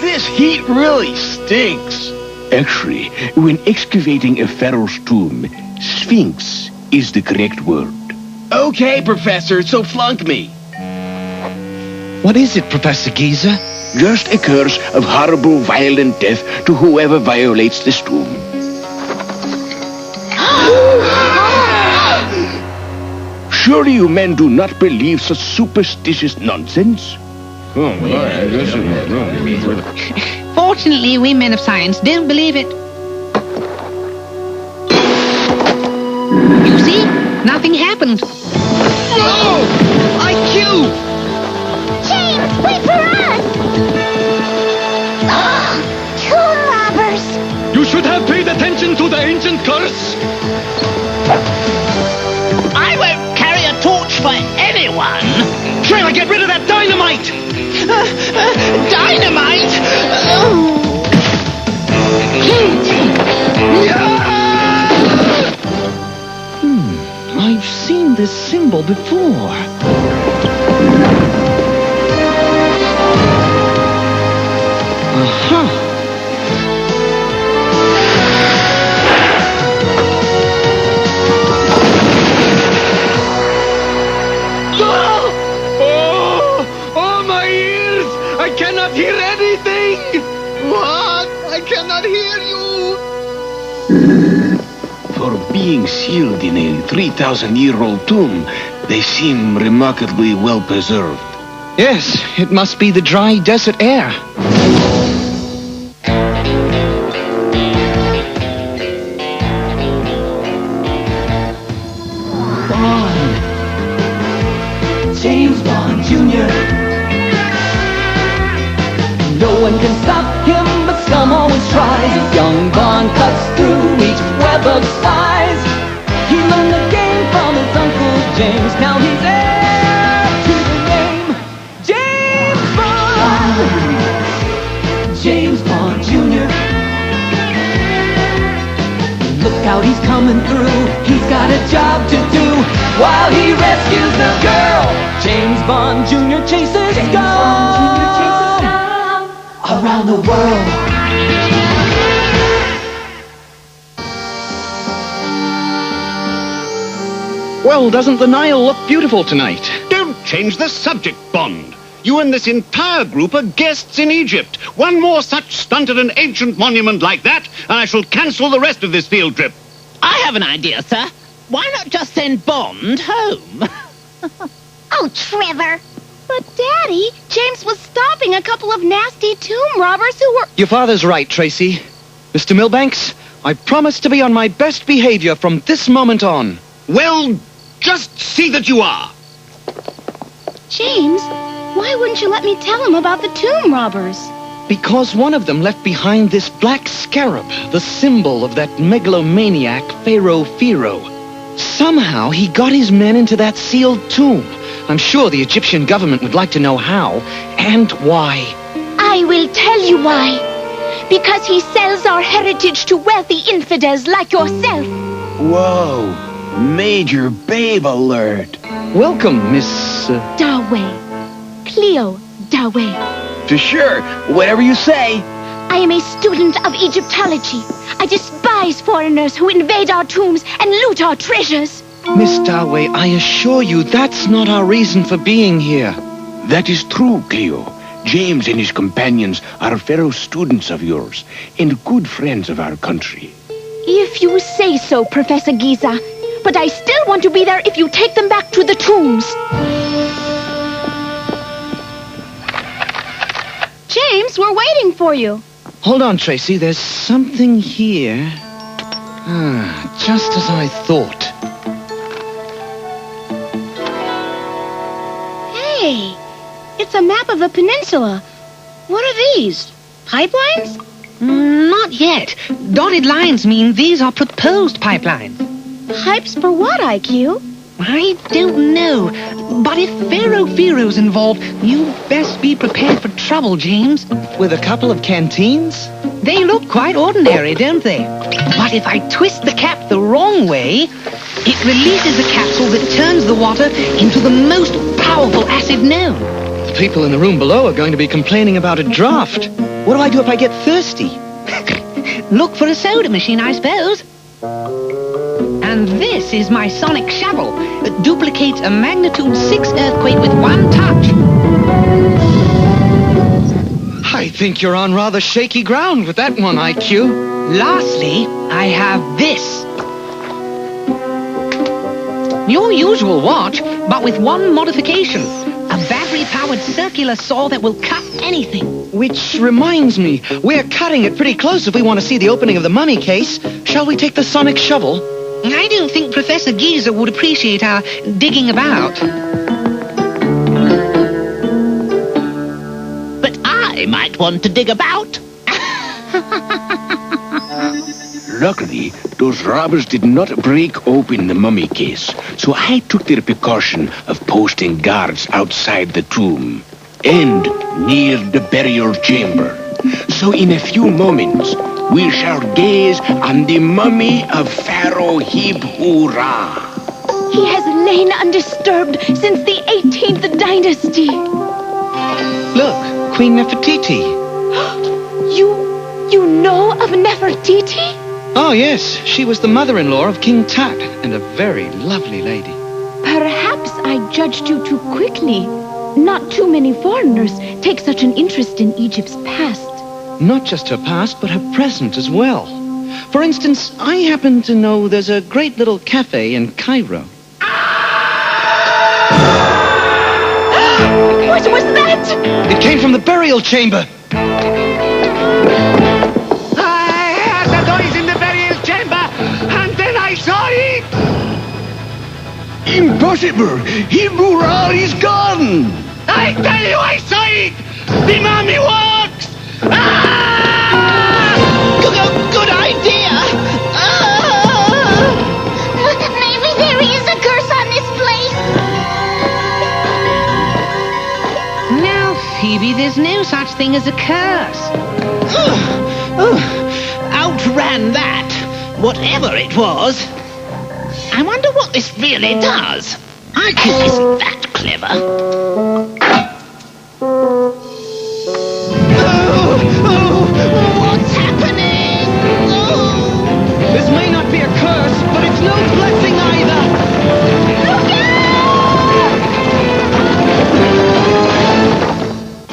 This heat really stinks. Actually, when excavating a pharaoh's tomb, sphinx is the correct word. Okay, Professor, so flunk me. What is it, Professor Giza? Just a curse of horrible, violent death to whoever violates this tomb. Surely you men do not believe such superstitious nonsense? Fortunately, we men of science don't believe it. You see? Nothing happened. Whoa! IQ! James, wait for us! Tomb robbers! You should have paid attention to the ancient curse. I won't carry a torch for anyone. Try to get rid of that dynamite! Dynamite? I've seen this symbol before. Oh, my ears! I cannot hear anything! What? I cannot hear you! For being sealed in a 3,000-year-old tomb, they seem remarkably well preserved. Yes, it must be the dry desert air. James Bond Jr. No one can stop him, but some always tries. Young Bond cuts through each web of spies. He learned the game from his Uncle James. Now he's heir to the name James Bond. James Bond Jr. Look out, he's coming through. He's got a job to do while he rescues the girl. James Bond Jr. chases scum around the world. Well, doesn't the Nile look beautiful tonight? Don't change the subject, Bond. You and this entire group are guests in Egypt. One more such stunt at an ancient monument like that, and I shall cancel the rest of this field trip. I have an idea, sir. Why not just send Bond home? Oh, Trevor! But, Daddy, James was stopping a couple of nasty tomb robbers who were... Your father's right, Tracy. Mr. Milbanks, I promise to be on my best behavior from this moment on. Well, just see that you are. James, why wouldn't you let me tell him about the tomb robbers? Because one of them left behind this black scarab, the symbol of that megalomaniac Pharaoh Fearo. Somehow he got his men into that sealed tomb. I'm sure the Egyptian government would like to know how and why. I will tell you why. Because he sells our heritage to wealthy infidels like yourself. Whoa, major babe alert. Welcome, Miss... Dawei. Cleo Dawei. For sure, whatever you say. I am a student of Egyptology. I despise foreigners who invade our tombs and loot our treasures. Miss Dawei, I assure you that's not our reason for being here. That is true, Cleo. James and his companions are fellow students of yours and good friends of our country. If you say so, Professor Giza. But I still want to be there if you take them back to the tombs. James, we're waiting for you. Hold on, Tracy. There's something here. Just as I thought. Hey, it's a map of the peninsula. What are these? Pipelines? Not yet. Dotted lines mean these are proposed pipelines. Pipes for what, IQ? I don't know. But if Pharaoh Fearo's involved, you best be prepared for trouble, James. With a couple of canteens? They look quite ordinary, don't they? But if I twist the cap the wrong way, it releases a capsule that turns the water into the most powerful acid known. The people in the room below are going to be complaining about a draft. What do I do if I get thirsty? Look for a soda machine, I suppose. And this is my sonic shovel. It duplicates a magnitude 6 earthquake with one touch. I think you're on rather shaky ground with that one, IQ. Lastly, I have this. Your usual watch, but with one modification. A battery-powered circular saw that will cut anything. Which reminds me, we're cutting it pretty close if we want to see the opening of the mummy case. Shall we take the sonic shovel? I don't think Professor Geezer would appreciate our digging about. But I might want to dig about. Luckily, those robbers did not break open the mummy case, so I took the precaution of posting guards outside the tomb and near the burial chamber. So in a few moments, we shall gaze on the mummy of Pharaoh Hiphurrah. He has lain undisturbed since the 18th dynasty. Look, Queen Nefertiti. You know of Nefertiti? Oh, yes, she was the mother-in-law of King Tut, and a very lovely lady. Perhaps I judged you too quickly. Not too many foreigners take such an interest in Egypt's past. Not just her past, but her present as well. For instance, I happen to know there's a great little cafe in Cairo. What was that? It came from the burial chamber. Impossible! Hiphurrah is gone! I tell you, I saw it! The mummy walks! Good idea! Maybe there is a curse on this place. Now, Phoebe, there's no such thing as a curse. Outran that, whatever it was. I wonder what this really does. IQ isn't that clever.